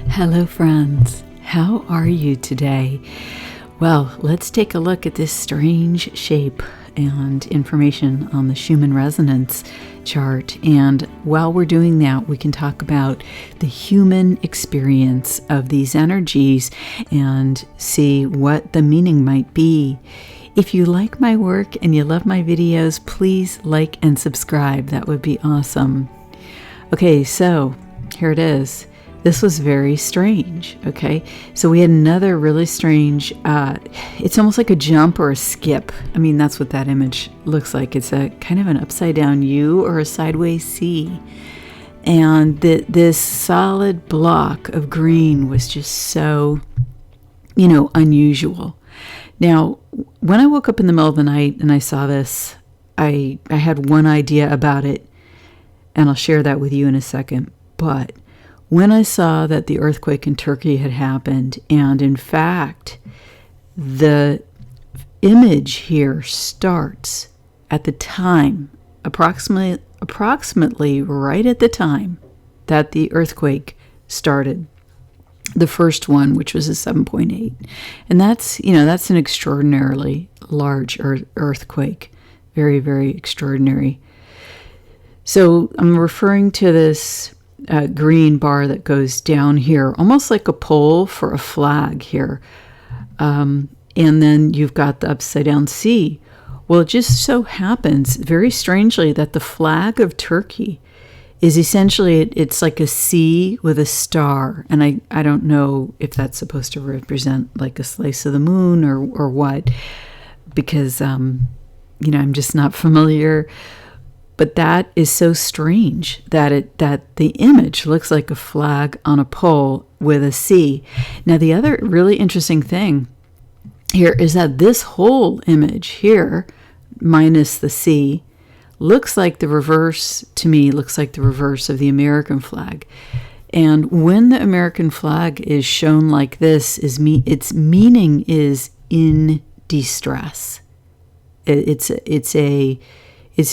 Hello friends, how are you today? Well, let's take a look at this strange shape and information on the Schumann resonance chart. And while we're doing that, we can talk about the human experience of these energies and see what the meaning might be. If you like my work and you love my videos, please like and subscribe. That would be awesome. Okay, so here it is. This was very strange, okay? So we had another really strange, it's almost like a jump or a skip. I mean, that's what that image looks like. It's a kind of an upside down U or a sideways C. And this solid block of green was just so, unusual. Now, when I woke up in the middle of the night and I saw this, I had one idea about it, and I'll share that with you in a second. But when I saw that the earthquake in Turkey had happened, and in fact, the image here starts at the time, approximately right at the time that the earthquake started, the first one, which was a 7.8. And that's an extraordinarily large earthquake. Very, very extraordinary. So I'm referring to this green bar that goes down here, almost like a pole for a flag here. And then you've got the upside down C. Well, it just so happens, very strangely, that the flag of Turkey is essentially, it's like a C with a star. And I don't know if that's supposed to represent like a slice of the moon or what, because, I'm just not familiar. But that is so strange that the image looks like a flag on a pole with a C. Now, the other really interesting thing here is that this whole image here, minus the C, looks like the reverse of the American flag. And when the American flag is shown like this, its meaning is in distress. It's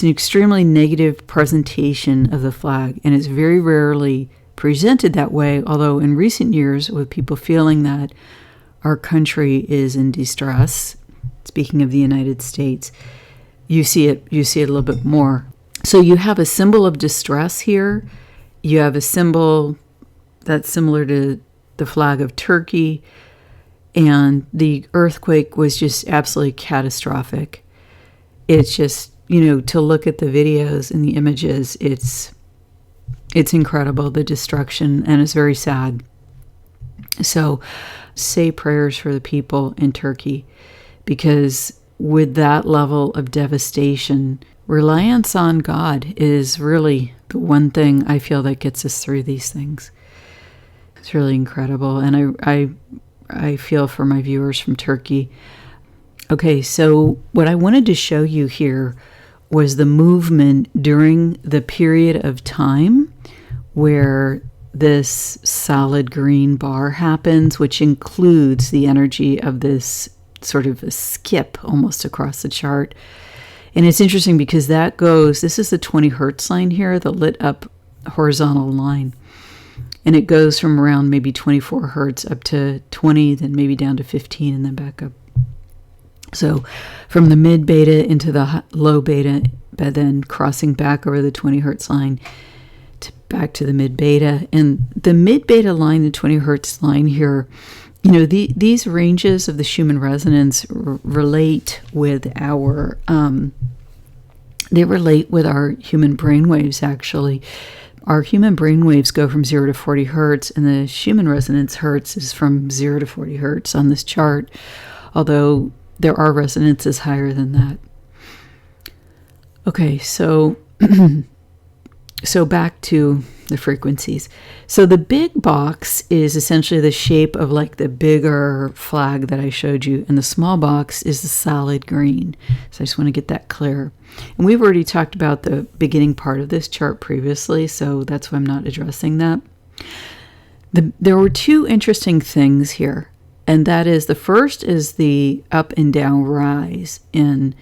an extremely negative presentation of the flag, and it's very rarely presented that way, although in recent years, with people feeling that our country is in distress, speaking of the United States, you see it a little bit more. So you have a symbol of distress here. You have a symbol that's similar to the flag of Turkey, and the earthquake was just absolutely catastrophic. It's just, to look at the videos and the images, it's incredible, the destruction, and it's very sad. So say prayers for the people in Turkey, because with that level of devastation, reliance on God is really the one thing I feel that gets us through these things. It's really incredible, and I feel for my viewers from Turkey. Okay, so what I wanted to show you here was the movement during the period of time where this solid green bar happens, which includes the energy of this sort of a skip almost across the chart. And it's interesting because this is the 20 hertz line here, the lit up horizontal line. And it goes from around maybe 24 hertz up to 20, then maybe down to 15, and then back up. So from the mid beta into the low beta, but then crossing back over the 20 hertz line back to the mid beta. And the mid beta line, the 20 hertz line here, these ranges of the Schumann resonance relate with our human brainwaves, actually. Our human brainwaves go from 0 to 40 hertz, and the Schumann resonance hertz is from 0 to 40 hertz on this chart, although there are resonances higher than that. Okay, so back to the frequencies. So the big box is essentially the shape of like the bigger flag that I showed you, and the small box is the solid green. So I just want to get that clear. And we've already talked about the beginning part of this chart previously, so that's why I'm not addressing that. There were two interesting things here. And that is, the first is the up and down rise in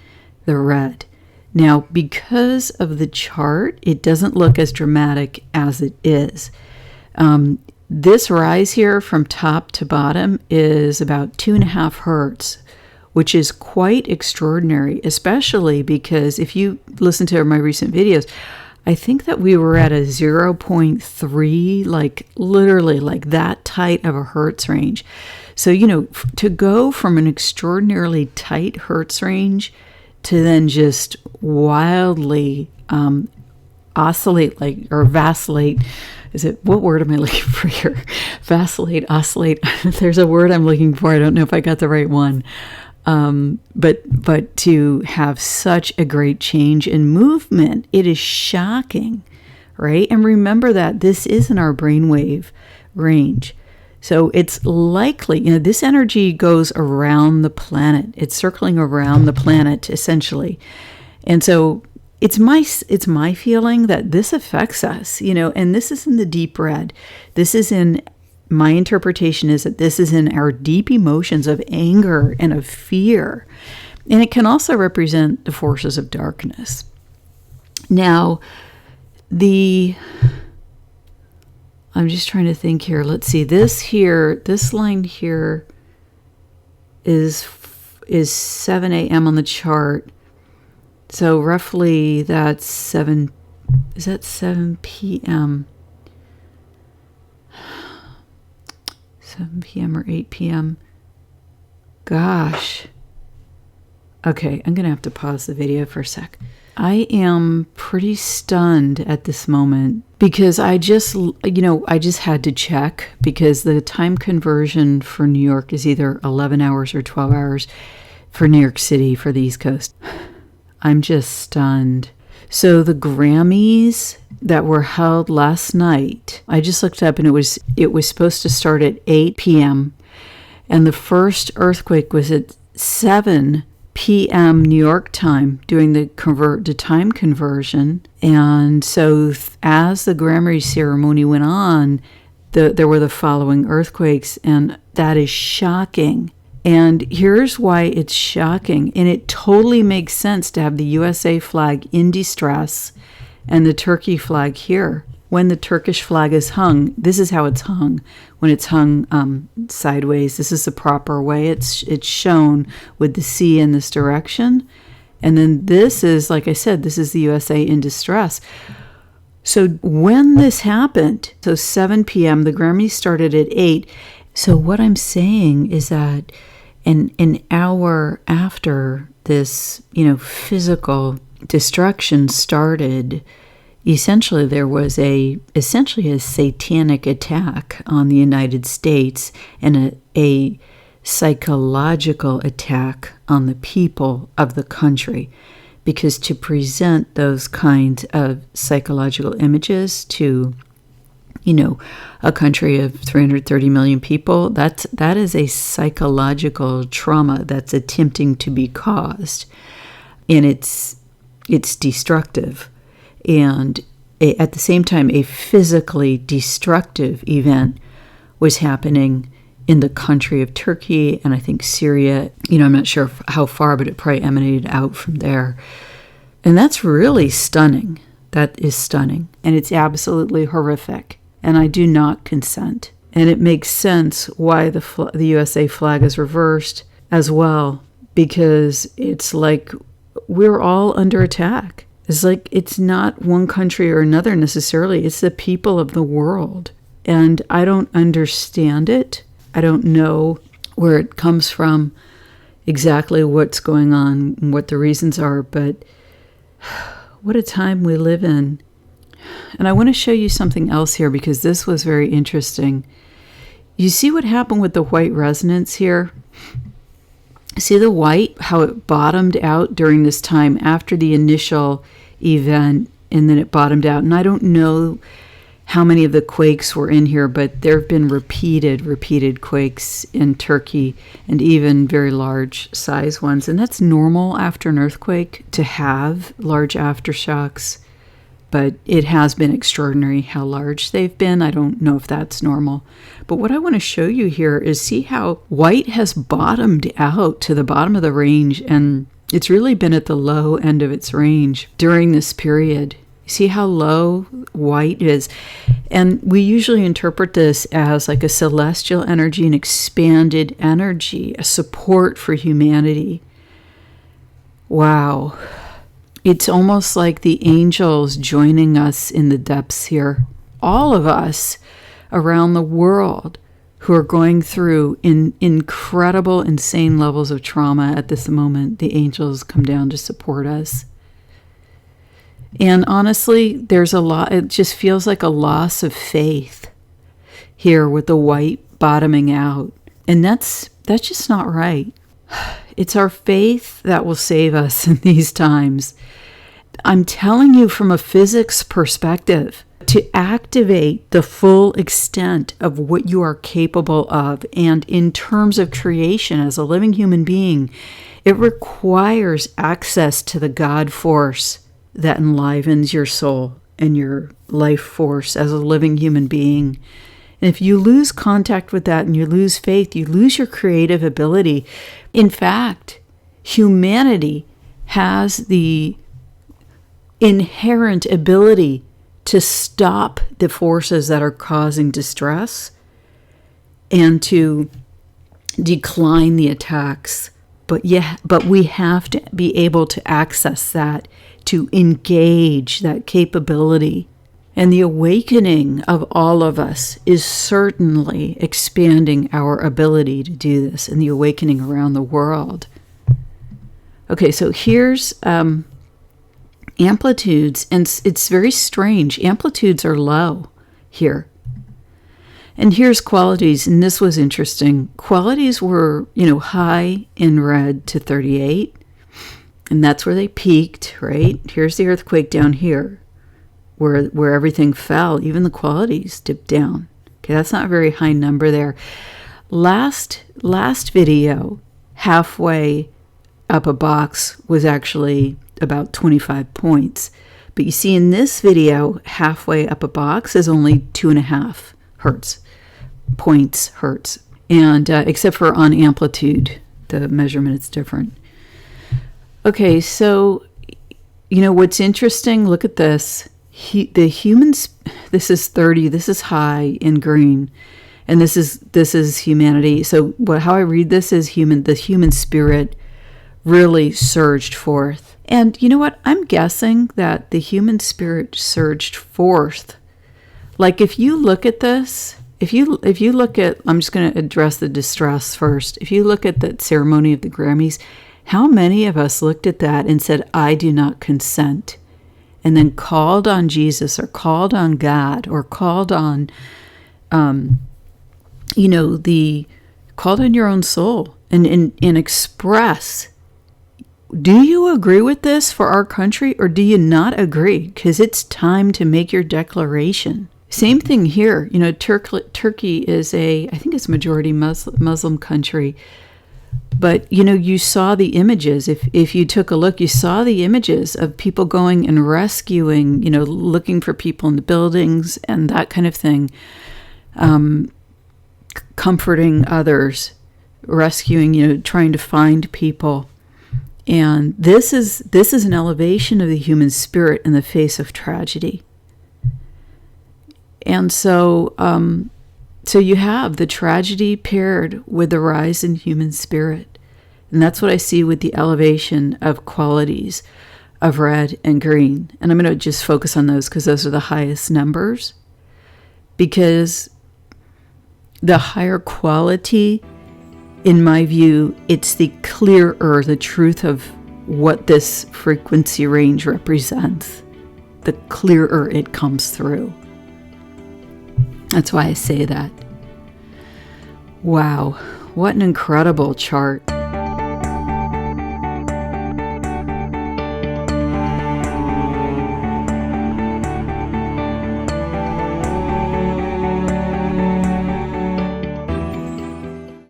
the red. Now, because of the chart, it doesn't look as dramatic as it is. This rise here from top to bottom is about 2.5 hertz, which is quite extraordinary, especially because if you listen to my recent videos, I think that we were at a 0.3, like literally like that tight of a hertz range. So, to go from an extraordinarily tight hertz range to then just wildly oscillate, or vacillate. What word am I looking for here? Vacillate, oscillate. There's a word I'm looking for. I don't know if I got the right one. But to have such a great change in movement, it is shocking, right? And remember that this is in our brainwave range. So it's likely, this energy goes around the planet. It's circling around the planet, essentially. And so it's my feeling that this affects us, and this is in the deep red. My interpretation is that this is in our deep emotions of anger and of fear. And it can also represent the forces of darkness. Now, I'm just trying to think here. Let's see. This line here is 7 a.m. on the chart. So roughly that's 7 p.m.? 7 p.m. or 8 p.m. Gosh. Okay, I'm going to have to pause the video for a sec. I am pretty stunned at this moment because I just had to check because the time conversion for New York is either 11 hours or 12 hours for New York City for the East Coast. I'm just stunned. So the Grammys that were held last night, I just looked up and it was supposed to start at 8 p.m. and the first earthquake was at 7 p.m. New York time doing the time conversion. And so as the Grammy ceremony went on, there were the following earthquakes, and that is shocking. And here's why it's shocking. And it totally makes sense to have the USA flag in distress and the Turkey flag here. When the Turkish flag is hung, this is how it's hung. When it's hung sideways, this is the proper way. It's shown with the C in this direction. And then this is, like I said, this is the USA in distress. So when this happened, so 7 p.m., the Grammys started at 8. So what I'm saying is that an hour after this, physical destruction started, essentially there was a satanic attack on the United States and a psychological attack on the people of the country. Because to present those kinds of psychological images to, a country of 330 million people, that is a psychological trauma that's attempting to be caused. And it's destructive. And at the same time, a physically destructive event was happening in the country of Turkey and I think Syria. I'm not sure how far, but it probably emanated out from there. And that's really stunning. That is stunning. And it's absolutely horrific. And I do not consent. And it makes sense why the USA flag is reversed as well, because it's like we're all under attack. It's like it's not one country or another necessarily. It's the people of the world. And I don't understand it. I don't know where it comes from, exactly what's going on and what the reasons are, but what a time we live in. And I want to show you something else here because this was very interesting. You see what happened with the white resonance here? See the white, how it bottomed out during this time after the initial event, and then it bottomed out. And I don't know how many of the quakes were in here, but there have been repeated quakes in Turkey, and even very large size ones. And that's normal after an earthquake to have large aftershocks, but it has been extraordinary how large they've been. I don't know if that's normal. But what I want to show you here is see how white has bottomed out to the bottom of the range, and it's really been at the low end of its range during this period. See how low white is? And we usually interpret this as like a celestial energy, an expanded energy, a support for humanity. Wow. It's almost like the angels joining us in the depths here. All of us around the world who are going through incredible, insane levels of trauma at this moment, the angels come down to support us. And honestly, there's a lot, it just feels like a loss of faith here with the white bottoming out. And that's just not right. It's our faith that will save us in these times. I'm telling you from a physics perspective, to activate the full extent of what you are capable of, and in terms of creation as a living human being, it requires access to the God force that enlivens your soul and your life force as a living human being. And if you lose contact with that and you lose faith, you lose your creative ability. In fact, humanity has the inherent ability to stop the forces that are causing distress and to decline the attacks. But we have to be able to access that, to engage that capability. And the awakening of all of us is certainly expanding our ability to do this, and the awakening around the world. Okay, so here's amplitudes, and it's very strange. Amplitudes are low here. And here's qualities, and this was interesting. Qualities were, high in red to 38, and that's where they peaked, right? Here's the earthquake down here, where everything fell. Even the qualities dipped down. Okay, that's not a very high number there. Last video, halfway up a box was actually about 25 points. But you see in this video, halfway up a box is only 2.5 hertz. And except for on amplitude, the measurement is different. Okay, so, what's interesting, look at this. The humans, this is 30, this is high in green. And this is humanity. So how I read this is the human spirit really surged forth. And you know what? I'm guessing that the human spirit surged forth. Like if you look at this, if you look at, I'm just going to address the distress first. If you look at that ceremony of the Grammys, how many of us looked at that and said, I do not consent, and then called on Jesus or called on God or called on, called on your own soul and express, do you agree with this for our country or do you not agree? Because it's time to make your declaration. Same thing here. Turkey is I think it's majority Muslim country. But, you saw the images. If you took a look, you saw the images of people going and rescuing, looking for people in the buildings and that kind of thing. Comforting others, rescuing, trying to find people. And this is an elevation of the human spirit in the face of tragedy. And so you have the tragedy paired with the rise in human spirit. And that's what I see with the elevation of qualities of red and green. And I'm going to just focus on those because those are the highest numbers. Because the higher quality, in my view, it's the clearer the truth of what this frequency range represents. The clearer it comes through. That's why I say that. Wow, what an incredible chart.